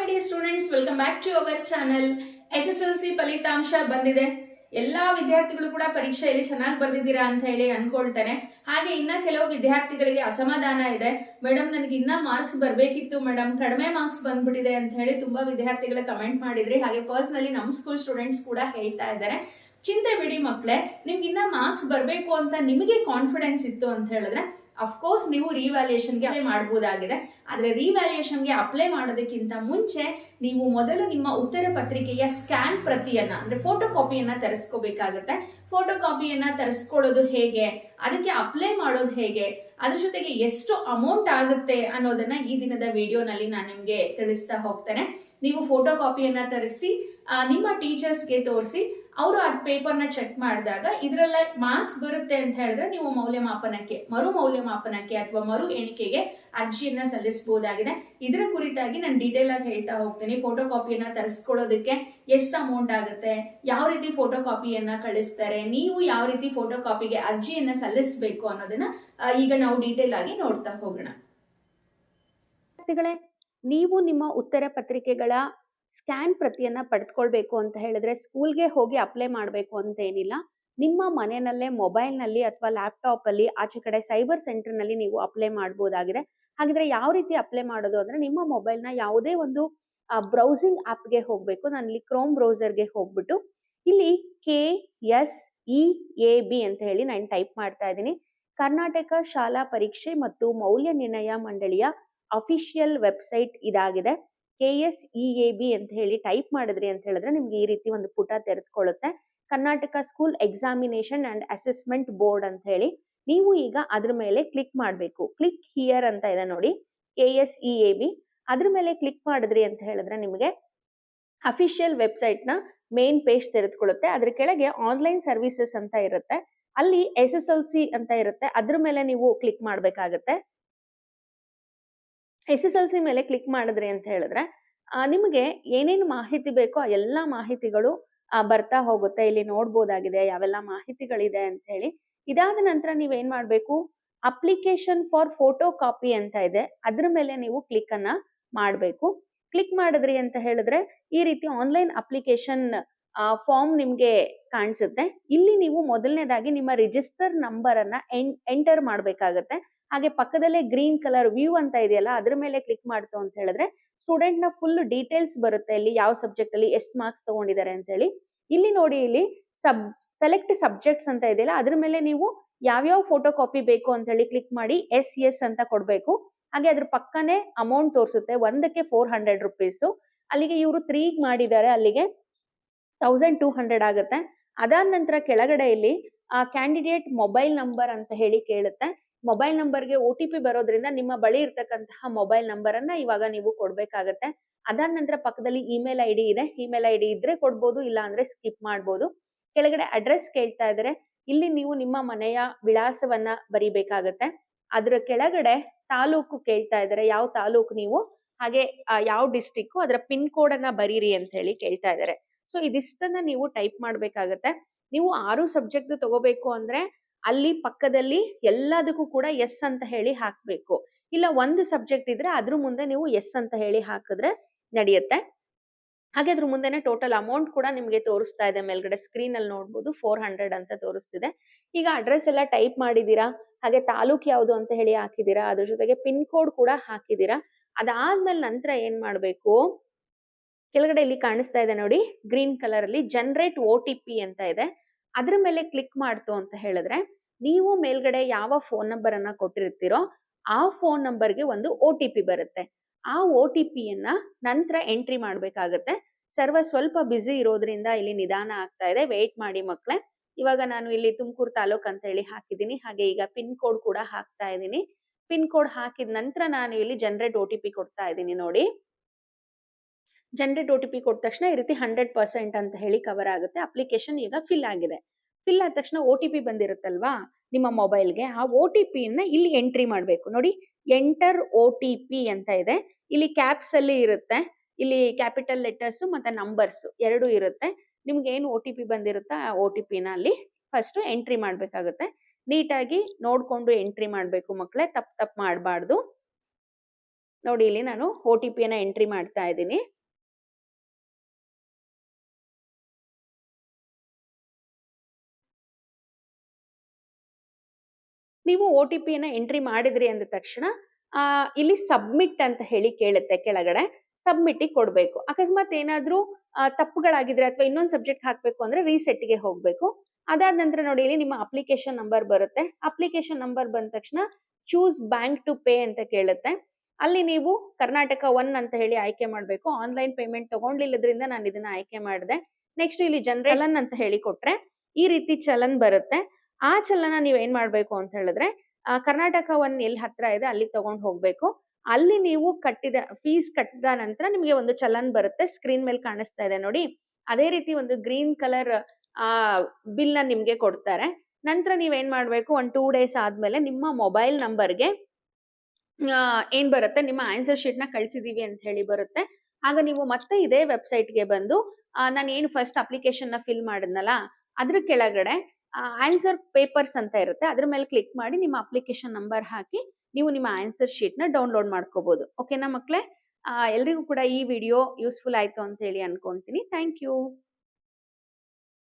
dear students, welcome back to our channel. SSLC ಫಲಿತಾಂಶ ಬಂದಿದೆ. ಎಲ್ಲಾ ವಿದ್ಯಾರ್ಥಿಗಳು ಕೂಡ ಪರೀಕ್ಷೆಯಲ್ಲಿ ಚೆನ್ನಾಗಿ ಬರೆದಿದ್ದೀರಾ ಅಂತ ಹೇಳಿ ಅನ್ಕೊಳ್ತಾನೆ. ಹಾಗೆ ಇನ್ನ ಕೆಲವು ವಿದ್ಯಾರ್ಥಿಗಳಿಗೆ ಅಸಮಾಧಾನ ಇದೆ. ಮೇಡಮ್ ನನಗೆ ಇನ್ನ ಮಾರ್ಕ್ಸ್ ಬರಬೇಕಿತ್ತು ಮೇಡಮ್, ಕಡಿಮೆ ಮಾರ್ಕ್ಸ್ ಬಂದ್ಬಿಟ್ಟಿದೆ ಅಂತ ಹೇಳಿ ತುಂಬಾ ವಿದ್ಯಾರ್ಥಿಗಳು ಕಮೆಂಟ್ ಮಾಡಿದ್ರಿ. ಹಾಗೆ ಪರ್ಸನಲಿ ನಮ್ಮ ಸ್ಕೂಲ್ ಸ್ಟೂಡೆಂಟ್ಸ್ ಕೂಡ ಹೇಳ್ತಾ ಇದ್ದಾರೆ. ಚಿಂತೆ ಬಿಡಿ ಮಕ್ಕಳೇ, ನಿಮ್ಗೆ ಇನ್ನ ಮಾರ್ಕ್ಸ್ ಬರಬೇಕು ಅಂತ ನಿಮಗೆ ಕಾನ್ಫಿಡೆನ್ಸ್ ಇತ್ತು ಅಂತ ಹೇಳಿದ್ರೆ ಅಫ್ಕೋರ್ಸ್ ನೀವು ರಿವ್ಯಾಲ್ಯೂಯೇಷನ್ಗೆ ಅಪ್ಲೈ ಮಾಡಬಹುದಾಗಿದೆ. ಆದರೆ ರಿವ್ಯಾಲ್ಯೂಯೇಷನ್ಗೆ ಅಪ್ಲೈ ಮಾಡೋದಕ್ಕಿಂತ ಮುಂಚೆ ನೀವು ಮೊದಲು ನಿಮ್ಮ ಉತ್ತರ ಪತ್ರಿಕೆಯ ಸ್ಕ್ಯಾನ್ ಪ್ರತಿಯನ್ನ ಅಂದ್ರೆ ಫೋಟೋ ಕಾಪಿಯನ್ನ ತರಿಸ್ಕೋಬೇಕಾಗುತ್ತೆ. ಫೋಟೋ ಕಾಪಿಯನ್ನ ತರಿಸ್ಕೊಳ್ಳೋದು ಹೇಗೆ, ಅದಕ್ಕೆ ಅಪ್ಲೈ ಮಾಡೋದು ಹೇಗೆ, ಅದ್ರ ಜೊತೆಗೆ ಎಷ್ಟು ಅಮೌಂಟ್ ಆಗುತ್ತೆ ಅನ್ನೋದನ್ನ ಈ ದಿನದ ವಿಡಿಯೋನಲ್ಲಿ ನಾನು ನಿಮ್ಗೆ ತಿಳಿಸ್ತಾ ಹೋಗ್ತೇನೆ. ನೀವು ಫೋಟೋ ಕಾಪಿಯನ್ನ ತರಿಸಿ ನಿಮ್ಮ ಟೀಚರ್ಸ್ಗೆ ತೋರಿಸಿ ಅವರು ಆ ಪೇಪರ್ನ ಚೆಕ್ ಮಾಡಿದಾಗ ಇದರಲ್ಲ ಮಾರ್ಕ್ಸ್ ಬರುತ್ತೆ ಅಂತ ಹೇಳಿದ್ರೆ ನೀವು ಮರು ಮೌಲ್ಯಮಾಪನಕ್ಕೆ ಅಥವಾ ಮರು ಎಣಿಕೆಗೆ ಅರ್ಜಿಯನ್ನ ಸಲ್ಲಿಸಬಹುದಾಗಿದೆ. ಇದರ ಕುರಿತಾಗಿ ನಾನು ಡೀಟೇಲ್ ಆಗಿ ಹೇಳ್ತಾ ಹೋಗ್ತೀನಿ. ಫೋಟೋ ಕಾಪಿಯನ್ನ ತರಿಸ್ಕೊಳ್ಳೋದಕ್ಕೆ ಎಷ್ಟು ಅಮೌಂಟ್ ಆಗುತ್ತೆ, ಯಾವ ರೀತಿ ಫೋಟೋ ಕಾಪಿಯನ್ನ ಕಳಿಸ್ತಾರೆ, ನೀವು ಯಾವ ರೀತಿ ಫೋಟೋ ಕಾಪಿಗೆ ಅರ್ಜಿಯನ್ನ ಸಲ್ಲಿಸಬೇಕು ಅನ್ನೋದನ್ನ ಈಗ ನಾವು ಡೀಟೇಲ್ ಆಗಿ ನೋಡ್ತಾ ಹೋಗೋಣ. ನೀವು ನಿಮ್ಮ ಉತ್ತರ ಪತ್ರಿಕೆಗಳ ಸ್ಕ್ಯಾನ್ ಪ್ರತಿಯನ್ನ ಪಡೆದುಕೊಳ್ಬೇಕು ಅಂತ ಹೇಳಿದ್ರೆ ಸ್ಕೂಲ್ಗೆ ಹೋಗಿ ಅಪ್ಲೈ ಮಾಡಬೇಕು ಅಂತ ಏನಿಲ್ಲ. ನಿಮ್ಮ ಮನೆಯಲ್ಲೇ ಮೊಬೈಲ್ನಲ್ಲಿ ಅಥವಾ ಲ್ಯಾಪ್ಟಾಪ್ ಅಲ್ಲಿ ಆಚೆ ಕಡೆ ಸೈಬರ್ ಸೆಂಟರ್ನಲ್ಲಿ ನೀವು ಅಪ್ಲೈ ಮಾಡಬಹುದಾಗಿದೆ. ಹಾಗಿದ್ರೆ ಯಾವ ರೀತಿ ಅಪ್ಲೈ ಮಾಡೋದು ಅಂದ್ರೆ ನಿಮ್ಮ ಮೊಬೈಲ್ನ ಯಾವುದೇ ಒಂದು ಬ್ರೌಸಿಂಗ್ ಆಪ್ಗೆ ಹೋಗಬೇಕು. ನಾನು ಇಲ್ಲಿ ಕ್ರೋಮ್ ಬ್ರೌಸರ್ಗೆ ಹೋಗ್ಬಿಟ್ಟು ಇಲ್ಲಿ KSEAB ಅಂತ ಹೇಳಿ ನಾನು ಟೈಪ್ ಮಾಡ್ತಾ ಇದ್ದೀನಿ. ಕರ್ನಾಟಕ ಶಾಲಾ ಪರೀಕ್ಷೆ ಮತ್ತು ಮೌಲ್ಯ ನಿರ್ಣಯ ಮಂಡಳಿಯ ಅಫಿಷಿಯಲ್ ವೆಬ್ಸೈಟ್ ಇದಾಗಿದೆ. KSEAB ಅಂತ ಹೇಳಿ ಟೈಪ್ ಮಾಡಿದ್ರಿ ಅಂತ ಹೇಳಿದ್ರೆ ನಿಮ್ಗೆ ಈ ರೀತಿ ಒಂದು ಪುಟ ತೆರೆದುಕೊಳ್ಳುತ್ತೆ. Karnataka school examination and assessment board ಅಂತ ಹೇಳಿ ನೀವು ಈಗ ಅದ್ರ ಮೇಲೆ ಕ್ಲಿಕ್ ಮಾಡಬೇಕು. ಕ್ಲಿಕ್ ಹಿಯರ್ ಅಂತ ಇದೆ ನೋಡಿ, KSEAB ಅದ್ರ ಮೇಲೆ ಕ್ಲಿಕ್ ಮಾಡಿದ್ರಿ ಅಂತ ಹೇಳಿದ್ರೆ ನಿಮಗೆ ಅಫಿಷಿಯಲ್ ವೆಬ್ಸೈಟ್ ನ ಮೇನ್ ಪೇಜ್ ತೆರೆದುಕೊಳ್ಳುತ್ತೆ. ಅದ್ರ ಕೆಳಗೆ ಆನ್ಲೈನ್ ಸರ್ವಿಸಸ್ ಅಂತ ಇರುತ್ತೆ, ಅಲ್ಲಿ SSLC ಅಂತ ಇರುತ್ತೆ, ಅದ್ರ ಮೇಲೆ ನೀವು ಕ್ಲಿಕ್ ಮಾಡ್ಬೇಕಾಗತ್ತೆ. SSLC ಮೇಲೆ ಕ್ಲಿಕ್ ಮಾಡಿದ್ರಿ ಅಂತ ಹೇಳಿದ್ರೆ ನಿಮಗೆ ಏನೇನು ಮಾಹಿತಿ ಬೇಕೋ ಆ ಎಲ್ಲಾ ಮಾಹಿತಿಗಳು ಬರ್ತಾ ಹೋಗುತ್ತೆ. ಇಲ್ಲಿ ನೋಡ್ಬೋದಾಗಿದೆ ಯಾವೆಲ್ಲ ಮಾಹಿತಿಗಳಿದೆ ಅಂತ ಹೇಳಿ. ಇದಾದ ನಂತರ ನೀವೇನ್ ಮಾಡ್ಬೇಕು, ಅಪ್ಲಿಕೇಶನ್ ಫಾರ್ ಫೋಟೋ ಕಾಪಿ ಅಂತ ಇದೆ, ಅದ್ರ ಮೇಲೆ ನೀವು ಕ್ಲಿಕ್ ಅನ್ನ ಮಾಡಬೇಕು. ಕ್ಲಿಕ್ ಮಾಡಿದ್ರಿ ಅಂತ ಹೇಳಿದ್ರೆ ಈ ರೀತಿ ಆನ್ಲೈನ್ ಅಪ್ಲಿಕೇಶನ್ ಫಾರ್ಮ್ ನಿಮ್ಗೆ ಕಾಣಿಸುತ್ತೆ. ಇಲ್ಲಿ ನೀವು ಮೊದಲನೇದಾಗಿ ನಿಮ್ಮ ರಿಜಿಸ್ಟರ್ ನಂಬರ್ ಅನ್ನ ಎಂಟರ್ ಮಾಡ್ಬೇಕಾಗತ್ತೆ. ಹಾಗೆ ಪಕ್ಕದಲ್ಲೇ ಗ್ರೀನ್ ಕಲರ್ ವ್ಯೂ ಅಂತ ಇದೆಯಲ್ಲ ಅದ್ರ ಮೇಲೆ ಕ್ಲಿಕ್ ಮಾಡ್ತು ಅಂತ ಹೇಳಿದ್ರೆ ಸ್ಟೂಡೆಂಟ್ ನ ಫುಲ್ ಡೀಟೇಲ್ಸ್ ಬರುತ್ತೆ. ಇಲ್ಲಿ ಯಾವ ಸಬ್ಜೆಕ್ಟ್ ಅಲ್ಲಿ ಎಷ್ಟು ಮಾರ್ಕ್ಸ್ ತಗೊಂಡಿದ್ದಾರೆ ಅಂತ ಹೇಳಿ. ಇಲ್ಲಿ ನೋಡಿ, ಇಲ್ಲಿ ಸೆಲೆಕ್ಟ್ ಸಬ್ಜೆಕ್ಟ್ಸ್ ಅಂತ ಇದೆಯಲ್ಲ ಅದ್ರ ಮೇಲೆ ನೀವು ಯಾವ್ಯಾವ ಫೋಟೋ ಕಾಪಿ ಬೇಕು ಅಂತ ಹೇಳಿ ಕ್ಲಿಕ್ ಮಾಡಿ ಎಸ್ ಅಂತ ಕೊಡ್ಬೇಕು. ಹಾಗೆ ಅದ್ರ ಪಕ್ಕನೆ ಅಮೌಂಟ್ ತೋರಿಸುತ್ತೆ, ಒಂದಕ್ಕೆ 400 rupees. ಅಲ್ಲಿಗೆ ಇವರು 3 ಮಾಡಿದ್ದಾರೆ, ಅಲ್ಲಿಗೆ 1200 ಆಗುತ್ತೆ. ಅದಾದ ನಂತರ ಕೆಳಗಡೆ ಇಲ್ಲಿ ಕ್ಯಾಂಡಿಡೇಟ್ ಮೊಬೈಲ್ ನಂಬರ್ ಅಂತ ಹೇಳಿ ಕೇಳುತ್ತೆ. ಮೊಬೈಲ್ ನಂಬರ್ಗೆ OTP ಬರೋದ್ರಿಂದ ನಿಮ್ಮ ಬಳಿ ಇರ್ತಕ್ಕಂತಹ ಮೊಬೈಲ್ ನಂಬರ್ ಅನ್ನ ಇವಾಗ ನೀವು ಕೊಡ್ಬೇಕಾಗತ್ತೆ. ಅದಾದ ನಂತರ ಪಕ್ಕದಲ್ಲಿ ಇಮೇಲ್ ID ಇದೆ, ಇಮೇಲ್ ID ಇದ್ರೆ ಕೊಡ್ಬೋದು, ಇಲ್ಲ ಅಂದ್ರೆ ಸ್ಕಿಪ್ ಮಾಡ್ಬೋದು. ಕೆಳಗಡೆ ಅಡ್ರೆಸ್ ಕೇಳ್ತಾ ಇದ್ದಾರೆ, ಇಲ್ಲಿ ನೀವು ನಿಮ್ಮ ಮನೆಯ ವಿಳಾಸವನ್ನ ಬರಿಬೇಕಾಗತ್ತೆ. ಅದ್ರ ಕೆಳಗಡೆ ತಾಲೂಕು ಕೇಳ್ತಾ ಇದ್ದಾರೆ, ಯಾವ ತಾಲೂಕು ನೀವು, ಹಾಗೆ ಯಾವ ಡಿಸ್ಟಿಕ್, ಅದರ ಪಿನ್ ಕೋಡ್ ಅನ್ನ ಬರೀರಿ ಅಂತ ಹೇಳಿ ಕೇಳ್ತಾ ಇದ್ದಾರೆ. ಸೊ ಇದಿಷ್ಟನ್ನ ನೀವು ಟೈಪ್ ಮಾಡ್ಬೇಕಾಗತ್ತೆ. ನೀವು 6 ಸಬ್ಜೆಕ್ಟ್ ತಗೋಬೇಕು ಅಂದ್ರೆ ಅಲ್ಲಿ ಪಕ್ಕದಲ್ಲಿ ಎಲ್ಲದಕ್ಕೂ ಕೂಡ ಎಸ್ ಅಂತ ಹೇಳಿ ಹಾಕ್ಬೇಕು. ಇಲ್ಲ ಒಂದು ಸಬ್ಜೆಕ್ಟ್ ಇದ್ರೆ ಅದ್ರ ಮುಂದೆ ನೀವು ಎಸ್ ಅಂತ ಹೇಳಿ ಹಾಕಿದ್ರೆ ನಡೆಯುತ್ತೆ. ಹಾಗೆ ಅದ್ರ ಮುಂದೆನೆ ಟೋಟಲ್ ಅಮೌಂಟ್ ಕೂಡ ನಿಮ್ಗೆ ತೋರಿಸ್ತಾ ಇದೆ, ಮೇಲ್ಗಡೆ ಸ್ಕ್ರೀನ್ ಅಲ್ಲಿ ನೋಡ್ಬೋದು 400 ಅಂತ ತೋರಿಸ್ತಿದೆ. ಈಗ ಅಡ್ರೆಸ್ ಎಲ್ಲ ಟೈಪ್ ಮಾಡಿದೀರಾ, ಹಾಗೆ ತಾಲೂಕ್ ಯಾವುದು ಅಂತ ಹೇಳಿ ಹಾಕಿದೀರಾ, ಅದ್ರ ಜೊತೆಗೆ ಪಿನ್ ಕೋಡ್ ಕೂಡ ಹಾಕಿದೀರಾ. ಅದಾದ್ಮೇಲೆ ನಂತರ ಏನ್ ಮಾಡ್ಬೇಕು, ಕೆಳಗಡೆ ಇಲ್ಲಿ ಕಾಣಿಸ್ತಾ ಇದೆ ನೋಡಿ ಗ್ರೀನ್ ಕಲರ್ ಅಲ್ಲಿ ಜನರೇಟ್ OTP ಅಂತ ಇದೆ, ಅದ್ರ ಮೇಲೆ ಕ್ಲಿಕ್ ಮಾಡ್ತು ಅಂತ ಹೇಳಿದ್ರೆ ನೀವು ಮೇಲ್ಗಡೆ ಯಾವ ಫೋನ್ ನಂಬರ್ ಅನ್ನ ಕೊಟ್ಟಿರ್ತೀರೋ ಆ ಫೋನ್ ನಂಬರ್ಗೆ ಒಂದು OTP ಬರುತ್ತೆ. ಆ OTP ಯನ್ನ ನಂತರ ಎಂಟ್ರಿ ಮಾಡ್ಬೇಕಾಗತ್ತೆ. ಸರ್ವರ್ ಸ್ವಲ್ಪ ಬ್ಯುಸಿ ಇರೋದ್ರಿಂದ ಇಲ್ಲಿ ನಿಧಾನ ಆಗ್ತಾ ಇದೆ, ವೇಟ್ ಮಾಡಿ ಮಕ್ಕಳೇ. ಇವಾಗ ನಾನು ಇಲ್ಲಿ ತುಮಕೂರು ತಾಲೂಕ್ ಅಂತ ಹೇಳಿ ಹಾಕಿದ್ದೀನಿ. ಹಾಗೆ ಈಗ ಪಿನ್ ಕೋಡ್ ಕೂಡ ಹಾಕ್ತಾ ಇದ್ದೀನಿ. ಪಿನ್ ಕೋಡ್ ಹಾಕಿದ ನಂತರ ನಾನು ಇಲ್ಲಿ ಜನರೇಟ್ OTP ಕೊಡ್ತಾ ಇದ್ದೀನಿ ನೋಡಿ. ಜನರೇಟ್ OTP ಕೊಟ್ಟ ತಕ್ಷಣ ಈ ರೀತಿ 100% ಅಂತ ಹೇಳಿ ಕವರ್ ಆಗುತ್ತೆ. ಅಪ್ಲಿಕೇಶನ್ ಈಗ ಫಿಲ್ ಆಗಿದೆ. ಫಿಲ್ ಆದ ತಕ್ಷಣ OTP ಬಂದಿರುತ್ತಲ್ವಾ ನಿಮ್ಮ ಮೊಬೈಲ್ಗೆ, ಆ OTP ನ ಇಲ್ಲಿ ಎಂಟ್ರಿ ಮಾಡಬೇಕು ನೋಡಿ. ಎಂಟರ್ OTP ಅಂತ ಇದೆ, ಇಲ್ಲಿ ಕ್ಯಾಪ್ಸ್ ಅಲ್ಲಿ ಇರುತ್ತೆ, ಇಲ್ಲಿ ಕ್ಯಾಪಿಟಲ್ ಲೆಟರ್ಸ್ ಮತ್ತೆ ನಂಬರ್ಸ್ ಎರಡು ಇರುತ್ತೆ. ನಿಮ್ಗೆ ಏನು OTP ಬಂದಿರುತ್ತೆ ಆ OTP ನ ಅಲ್ಲಿ ಫಸ್ಟ್ ಎಂಟ್ರಿ ಮಾಡ್ಬೇಕಾಗುತ್ತೆ. ನೀಟಾಗಿ ನೋಡ್ಕೊಂಡು ಎಂಟ್ರಿ ಮಾಡ್ಬೇಕು ಮಕ್ಕಳೇ, ತಪ್ಪು ಮಾಡಬಾರ್ದು. ನೋಡಿ ಇಲ್ಲಿ ನಾನು OTP ನ ಎಂಟ್ರಿ ಮಾಡ್ತಾ ಇದ್ದೀನಿ. ನೀವು OTPಯನ್ನ ಎಂಟ್ರಿ ಮಾಡಿದ್ರಿ ಅಂದ ತಕ್ಷಣ ಇಲ್ಲಿ ಸಬ್ಮಿಟ್ ಅಂತ ಹೇಳಿ ಕೇಳುತ್ತೆ ಕೆಳಗಡೆ. ಸಬ್ಮಿಟ್ಟಿಗೆ ಕೊಡ್ಬೇಕು. ಅಕಸ್ಮಾತ್ ಏನಾದ್ರೂ ತಪ್ಪುಗಳಾಗಿದ್ರೆ ಅಥವಾ ಇನ್ನೊಂದು ಸಬ್ಜೆಕ್ಟ್ ಹಾಕ್ಬೇಕು ಅಂದ್ರೆ ರೀಸೆಟ್‌ಗೆ ಹೋಗ್ಬೇಕು. ಅದಾದ ನಂತರ ನೋಡಿ ಇಲ್ಲಿ ನಿಮ್ಮ ಅಪ್ಲಿಕೇಶನ್ ನಂಬರ್ ಬರುತ್ತೆ. ಅಪ್ಲಿಕೇಶನ್ ನಂಬರ್ ಬಂದ ತಕ್ಷಣ ಚೂಸ್ ಬ್ಯಾಂಕ್ ಟು ಪೇ ಅಂತ ಕೇಳುತ್ತೆ. ಅಲ್ಲಿ ನೀವು ಕರ್ನಾಟಕ 1 ಅಂತ ಹೇಳಿ ಆಯ್ಕೆ ಮಾಡ್ಬೇಕು. ಆನ್‌ಲೈನ್ ಪೇಮೆಂಟ್ ತಗೊಂಡಿಲ್ಲದ್ರಿಂದ ನಾನು ಇದನ್ನ ಆಯ್ಕೆ ಮಾಡಿದೆ. ನೆಕ್ಸ್ಟ್ ಇಲ್ಲಿ ಜನರಲ್ ಚಲನ್ ಅಂತ ಹೇಳಿ ಕೊಟ್ರೆ ಈ ರೀತಿ ಚಲನ್ ಬರುತ್ತೆ. ಆ ಚಲನ ನೀವು ಏನ್ ಮಾಡ್ಬೇಕು ಅಂತ ಹೇಳಿದ್ರೆ ಕರ್ನಾಟಕ 1 ಎಲ್ಲಿ ಹತ್ರ ಇದೆ ಅಲ್ಲಿಗೆ ತಗೊಂಡು ಹೋಗ್ಬೇಕು. ಅಲ್ಲಿ ನೀವು ಕಟ್ಟಿದ ಫೀಸ್ ಕಟ್ಟಿದ ನಂತರ ನಿಮಗೆ ಒಂದು ಚಲನ್ ಬರುತ್ತೆ. ಸ್ಕ್ರೀನ್ ಮೇಲೆ ಕಾಣಿಸ್ತಾ ಇದೆ ನೋಡಿ. ಅದೇ ರೀತಿ ಒಂದು ಗ್ರೀನ್ ಕಲರ್ ಬಿಲ್ ನ ನಿಮ್ಗೆ ಕೊಡ್ತಾರೆ. ನಂತರ ನೀವೇನ್ ಮಾಡ್ಬೇಕು, ಒಂದು 2 ಡೇಸ್ ಆದ್ಮೇಲೆ ನಿಮ್ಮ ಮೊಬೈಲ್ ನಂಬರ್ಗೆ ಏನ್ ಬರುತ್ತೆ, ನಿಮ್ಮ ಆನ್ಸರ್ ಶೀಟ್ ನ ಕಳಿಸಿದೀವಿ ಅಂತ ಹೇಳಿ ಬರುತ್ತೆ. ಆಗ ನೀವು ಮತ್ತೆ ಇದೇ ವೆಬ್ಸೈಟ್ಗೆ ಬಂದು ನಾನು ಏನು ಫಸ್ಟ್ ಅಪ್ಲಿಕೇಶನ್ ನ ಫಿಲ್ ಮಾಡಿದ್ನಲ್ಲ ಅದ್ರ ಕೆಳಗಡೆ ಆನ್ಸರ್ ಪೇಪರ್ಸ್ ಅಂತ ಇರುತ್ತೆ. ಅದ್ರ ಮೇಲೆ ಕ್ಲಿಕ್ ಮಾಡಿ ನಿಮ್ಮ ಅಪ್ಲಿಕೇಶನ್ ನಂಬರ್ ಹಾಕಿ ನೀವು ನಿಮ್ಮ ಆನ್ಸರ್ ಶೀಟ್ ನ ಡೌನ್ಲೋಡ್ ಮಾಡ್ಕೋಬಹುದು. ಓಕೆನಾ ಮಕ್ಕಳೇ? ಎಲ್ರಿಗೂ ಕೂಡ ಈ ವಿಡಿಯೋ ಯೂಸ್ಫುಲ್ ಆಯ್ತು ಅಂತ ಹೇಳಿ ಅನ್ಕೊಂತೀನಿ. Thank you.